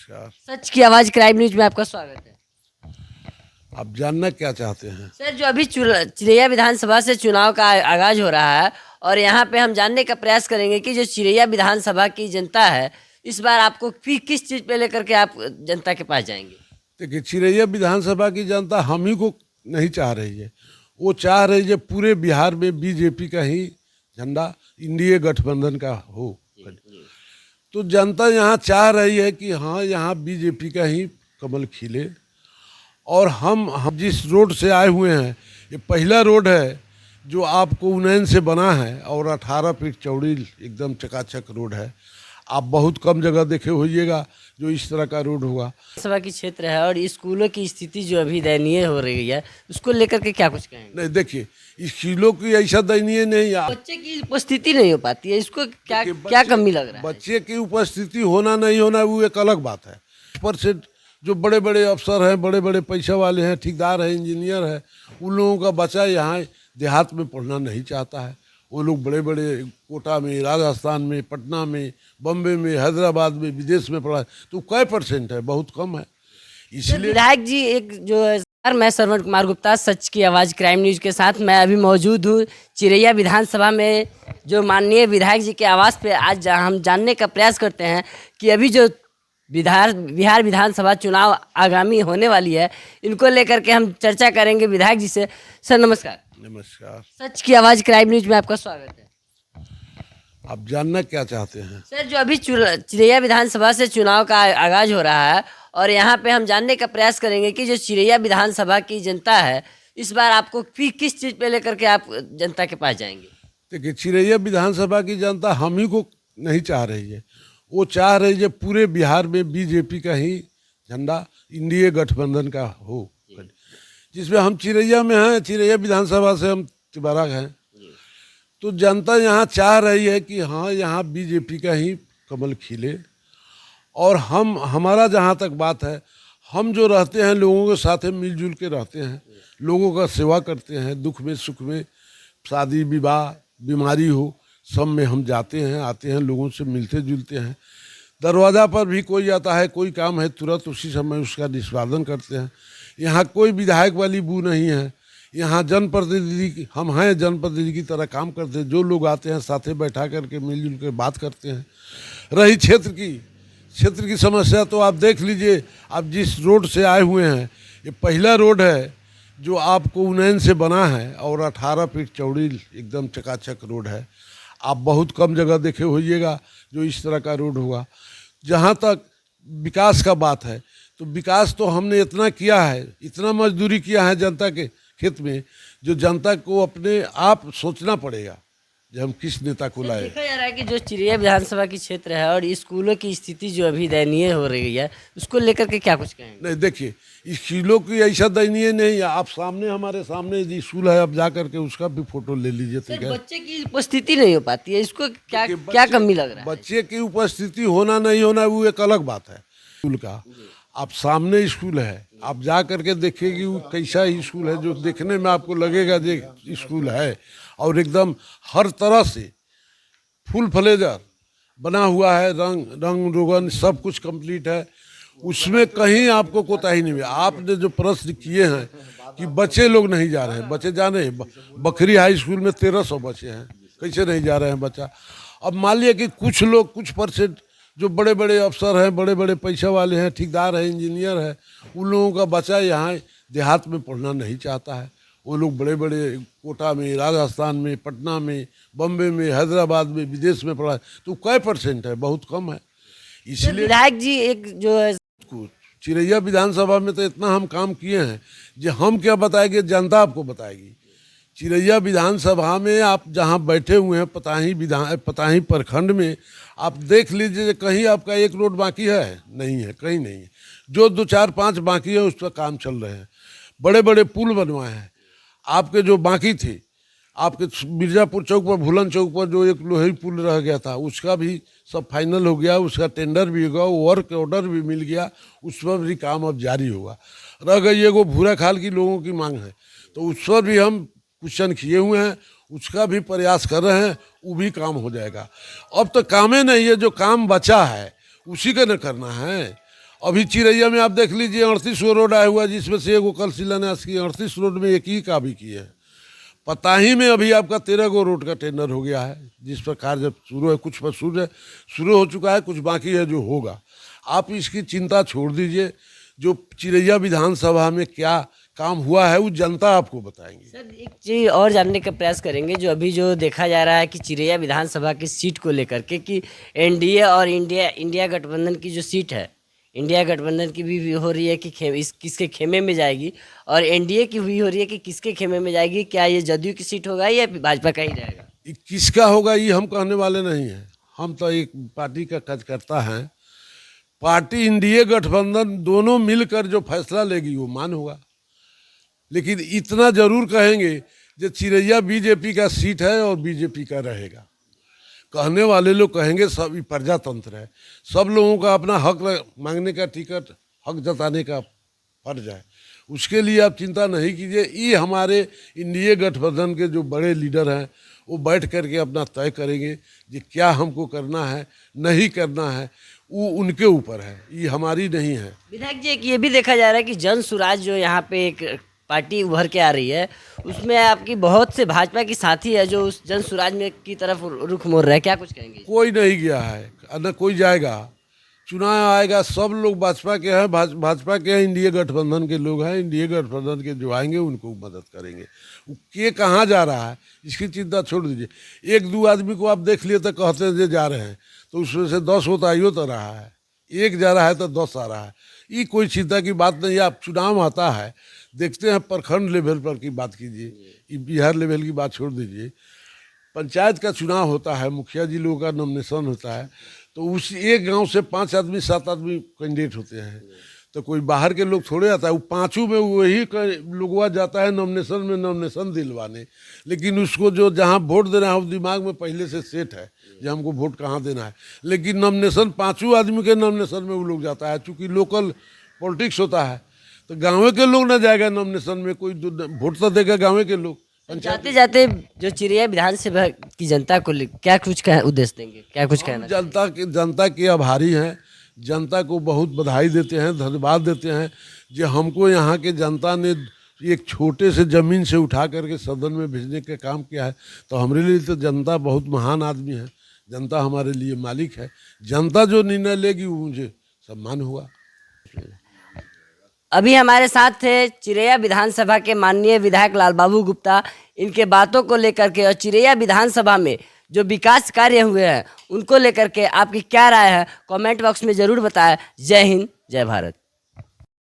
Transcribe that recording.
नमस्कार। सच की आवाज क्राइम न्यूज में आपका स्वागत है। आप जानना क्या चाहते हैं? सर, जो अभी चिरैया विधानसभा से चुनाव का आगाज हो रहा है और यहाँ पे हम जानने का प्रयास करेंगे कि जो चिरैया विधानसभा की जनता है, इस बार आपको किस चीज पे लेकर के आप जनता के पास जाएंगे? देखिए, चिरैया विधानसभा की जनता हम ही को नहीं चाह रही है। वो चाह रही है पूरे बिहार में बीजेपी का ही झंडा, इंडिया गठबंधन का हो। तो जनता यहाँ चाह रही है कि हाँ, यहाँ बीजेपी का ही कमल खिले। और हम जिस रोड से आए हुए हैं, ये पहला रोड है जो आपको उन्नयन से बना है और 18 फीट चौड़ी एकदम चकाचक रोड है। आप बहुत कम जगह देखे होइएगा जो इस तरह का रोड होगा। सभा की क्षेत्र है और स्कूलों की स्थिति जो अभी दयनीय हो रही है, उसको लेकर के क्या कुछ कहेंगे? नहीं, देखिए, इस किलो की ऐसा दयनीय नहीं है। बच्चे की उपस्थिति नहीं हो पाती है, इसको क्या कमी लग रहा है? बच्चे की उपस्थिति होना नहीं होना वो एक अलग बात है। परसेंट जो बड़े बड़े अफसर हैं, बड़े बड़े पैसा वाले हैं, ठेकेदार हैं, इंजीनियर हैं, उन लोगों का बच्चा यहाँ देहात में पढ़ना नहीं चाहता है। वो लोग बड़े बड़े कोटा में, राजस्थान में, पटना में, बम्बे में, हैदराबाद में, विदेश में पढ़ा है। तो कै परसेंट है? बहुत कम है। इसलिए विधायक जी, एक जो है सर, मैं श्रवण कुमार गुप्ता, सच की आवाज़ क्राइम न्यूज के साथ मैं अभी मौजूद हूँ चिरैया विधानसभा में, जो माननीय विधायक जी के आवास पे। आज हम जानने का प्रयास करते हैं कि अभी जो बिहार विधानसभा चुनाव आगामी होने वाली है, इनको लेकर के हम चर्चा करेंगे विधायक जी से। सर नमस्कार। नमस्कार। सच की आवाज़ क्राइम न्यूज में आपका स्वागत है। आप जानना क्या चाहते हैं? सर, जो अभी चिरैया विधानसभा से चुनाव का आगाज हो रहा है और यहाँ पे हम जानने का प्रयास करेंगे कि जो चिरैया विधानसभा की जनता है, इस बार आपको किस चीज़ पे लेकर के आप जनता के पास जाएंगे? देखिए, चिरैया विधानसभा की जनता हम ही को नहीं चाह रही है। वो चाह रही है पूरे बिहार में बीजेपी का ही झंडा, इंडिया गठबंधन का हो, जिसमें हम चिरैया में हैं। चिरैया विधानसभा से हम तिबारा हैं। तो जनता यहाँ चाह रही है कि हाँ, यहाँ बीजेपी का ही कमल खिले। और हमारा जहाँ तक बात है, हम जो रहते हैं लोगों के साथ मिलजुल के रहते हैं, लोगों का सेवा करते हैं, दुख में सुख में, शादी विवाह, बीमारी हो, सब में हम जाते हैं, आते हैं, लोगों से मिलते जुलते हैं। दरवाज़ा पर भी कोई आता है, कोई काम है, तुरंत उसी समय उसका निष्पादन करते हैं। यहाँ कोई विधायक वाली बू नहीं है। यहाँ जनप्रतिनिधि हम हैं, जनप्रतिनिधि की तरह काम करते हैं। जो लोग आते हैं साथे बैठा करके मिलजुल के बात करते हैं। रही क्षेत्र की समस्या, तो आप देख लीजिए, आप जिस रोड से आए हुए हैं, ये पहला रोड है जो आपको उन्नयन से बना है और 18 फीट चौड़ी एकदम चकाचक रोड है। आप बहुत कम जगह देखे होइएगा जो इस तरह का रोड होगा। जहाँ तक विकास का बात है, तो विकास तो हमने इतना किया है, इतना मजदूरी किया है जनता के खेत में, जो जनता को अपने आप सोचना पड़ेगा जब हम किस नेता को लाए। देखा जा रहा है कि जो चिरैया विधानसभा की क्षेत्र है और स्कूलों की स्थिति जो अभी दयनीय हो रही है, उसको लेकर के क्या कुछ कहेंगे? नहीं, देखिए, इस किलो की ऐसा दयनीय नहीं है। आप सामने, हमारे सामने स्कूल है, आप जा करके उसका भी फोटो ले लीजिए। ठीक है, बच्चे की उपस्थिति नहीं हो पाती है, इसको क्या कमी लग रहा है? बच्चे की उपस्थिति होना नहीं होना वो एक अलग बात है। स्कूल का आप सामने स्कूल है, आप जा करके देखिए वो कैसा स्कूल है, जो देखने में आपको लगेगा जो स्कूल है। और एकदम हर तरह से फुल फ्लेजर बना हुआ है, रंग रोगन सब कुछ कंप्लीट है। उसमें कहीं आपको कोताही नहीं हुई। आपने जो प्रश्न किए हैं कि बच्चे लोग नहीं जा रहे हैं, बच्चे जाने बखरी हाई स्कूल में 1300 बच्चे हैं, कैसे नहीं जा रहे हैं बच्चा? अब मान लिया कि कुछ लोग, कुछ परसेंट जो बड़े बड़े अफसर हैं, बड़े बड़े पैसा वाले हैं, ठेकेदार हैं, इंजीनियर हैं, उन लोगों का बच्चा यहाँ देहात में पढ़ना नहीं चाहता है। वो लोग बड़े बड़े कोटा में, राजस्थान में, पटना में, बम्बे में, हैदराबाद में, विदेश में पढ़ा है। तो कै परसेंट है? बहुत कम है। इसलिए विधायक जी, एक जो है चिरैया विधानसभा में तो इतना हम काम किए हैं जो हम क्या बताएंगे, जनता आपको बताएगी। चिरैया विधानसभा में आप जहाँ बैठे हुए हैं, पताही प्रखंड में, आप देख लीजिए कहीं आपका एक रोड बाकी है? नहीं है, कहीं नहीं है। जो 2 4 5 बाकी है उस पर काम चल रहे हैं। बड़े बड़े पुल बनवाए हैं। आपके जो बाकी थे, आपके मिर्जापुर चौक पर, भूलन चौक पर जो एक लोहे पुल रह गया था, उसका भी सब फाइनल हो गया, उसका टेंडर भी होगा, वर्क ऑर्डर भी मिल गया, उस पर भी काम अब जारी होगा। रह गई एगो भूरा खाल की लोगों की मांग है, तो उस पर भी हम क्वेश्चन किए हुए हैं, उसका भी प्रयास कर रहे हैं, वो भी काम हो जाएगा। अब तो कामें नहीं है, जो काम बचा है उसी का न करना है। अभी चिरैया में आप देख लीजिए 38 रोड आया हुआ, जिसमें से एगो कल शिलान्यास की 38 रोड में एक ही का भी की है। पताही में अभी आपका 13 गो रोड का टेंडर हो गया है, जिस प्रकार जब शुरू है, कुछ पर शुरू हो चुका है, कुछ बाकी है जो होगा। आप इसकी चिंता छोड़ दीजिए। जो चिरैया विधानसभा में क्या काम हुआ है वो जनता आपको बताएंगी। सर एक चीज़ और जानने का प्रयास करेंगे, जो अभी जो देखा जा रहा है कि चिरैया विधानसभा की सीट को लेकर के कि एनडीए और इंडिया गठबंधन की जो सीट है, इंडिया गठबंधन की भी हो रही है कि किसके खेमे में जाएगी, और एनडीए की भी हो रही है कि किसके खेमे में जाएगी। क्या ये जदयू की सीट होगा या भाजपा का ही रहेगा? ये किसका होगा ये हम कहने वाले नहीं हैं। हम तो एक पार्टी का कार्यकर्ता हैं। पार्टी इंडिया गठबंधन दोनों मिलकर जो फैसला लेगी वो मान होगा। लेकिन इतना जरूर कहेंगे कि चिरैया बीजेपी का सीट है और बीजेपी का रहेगा। कहने वाले लोग कहेंगे सब ये प्रजातंत्र है, सब लोगों का अपना हक मांगने का टिकट, हक जताने का फर्ज है। उसके लिए आप चिंता नहीं कीजिए। ये हमारे इंडिया गठबंधन के जो बड़े लीडर हैं वो बैठ करके अपना तय करेंगे कि क्या हमको करना है, नहीं करना है, वो उनके ऊपर है, ये हमारी नहीं है। विधायक जी एक ये भी देखा जा रहा है कि जन सुराज जो यहाँ पे एक पार्टी उभर के आ रही है, उसमें आपकी बहुत से भाजपा की साथी है जो उस जन सुराज में की तरफ रुख मोड़ रहे हैं। क्या कुछ कहेंगे? कोई नहीं गया है, न कोई जाएगा। चुनाव आएगा, सब लोग भाजपा के हैं, भाजपा के हैं, इंडिया गठबंधन के लोग हैं। इंडिया गठबंधन के जो आएंगे उनको मदद करेंगे। के कहाँ जा रहा है इसकी चिंता छोड़ दीजिए। एक दो आदमी को आप देख लिए तो कहते हैं जो जा रहे हैं, तो उसमें से 10 होता आइयो तो रहा है, एक जा रहा है तो 10 आ रहा है। ये कोई चिंता की बात नहीं है। आप चुनाव आता है, देखते हैं प्रखंड लेवल पर की बात कीजिए, ये बिहार लेवल की बात छोड़ दीजिए। पंचायत का चुनाव होता है, मुखिया जी लोगों का नॉमिनेशन होता है, तो उस एक गांव से 5 आदमी 7 आदमी कैंडिडेट होते हैं। तो कोई बाहर के लोग थोड़े आता है, वो पाँचों में वही लोगवा जाता है नॉमिनेशन दिलवाने। लेकिन उसको जो जहाँ वोट देना है वो दिमाग में पहले से सेट है कि हमको वोट कहाँ देना है। लेकिन नॉमिनेशन 5 आदमी के नॉमिनेशन में वो लोग जाता है, चूँकि लोकल पॉलिटिक्स होता है। तो गाँव के लोग ना जाएगा नॉमिनेशन में, कोई वोट तो देगा गाँव के लोग। जाते जाते जो चिरैया विधानसभा की जनता को क्या कुछ उद्देश्य देंगे, क्या कुछ कहना? जनता के आभारी हैं। जनता को बहुत बधाई देते हैं, धन्यवाद देते हैं जो हमको यहाँ के जनता ने एक छोटे से ज़मीन से उठा करके सदन में भेजने का काम किया है। तो हमारे लिए तो जनता बहुत महान आदमी है। जनता हमारे लिए मालिक है। जनता जो निर्णय लेगी वो मुझे सम्मान हुआ। अभी हमारे साथ थे चिरैया विधानसभा के माननीय विधायक लाल बाबू गुप्ता। इनके बातों को लेकर के और चिरैया विधानसभा में जो विकास कार्य हुए हैं उनको लेकर के आपकी क्या राय है, कमेंट बॉक्स में ज़रूर बताएं। जय हिंद, जय भारत।